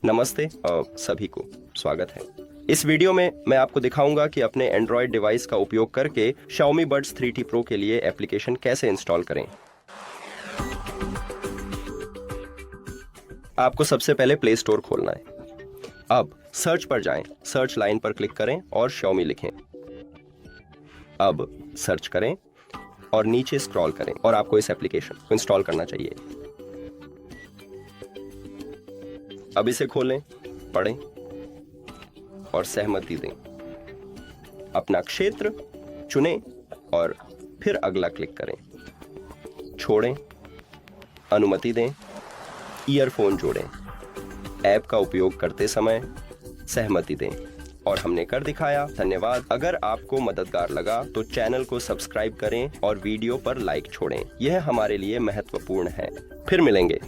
नमस्ते सभी को स्वागत है। इस वीडियो में मैं आपको दिखाऊंगा कि अपने एंड्रॉयड डिवाइस का उपयोग करके Xiaomi Buds 3T Pro के लिए एप्लीकेशन कैसे इंस्टॉल करें। आपको सबसे पहले प्ले स्टोर खोलना है। अब सर्च पर जाएं, सर्च लाइन पर क्लिक करें और Xiaomi लिखें। अब सर्च करें और नीचे स्क्रॉल करें और आपको इस एप्लीकेशन को इंस्टॉल करना चाहिए। अब इसे खोलें, पढ़ें और सहमति दें। अपना क्षेत्र चुनें और फिर अगला क्लिक करें। छोड़ें, अनुमति दें, ईयरफोन जोड़ें। ऐप का उपयोग करते समय सहमति दें। और हमने कर दिखाया। धन्यवाद। अगर आपको मददगार लगा तो चैनल को सब्सक्राइब करें और वीडियो पर लाइक छोड़ें। यह हमारे लिए महत्वपूर्ण है। फिर मिलेंगे।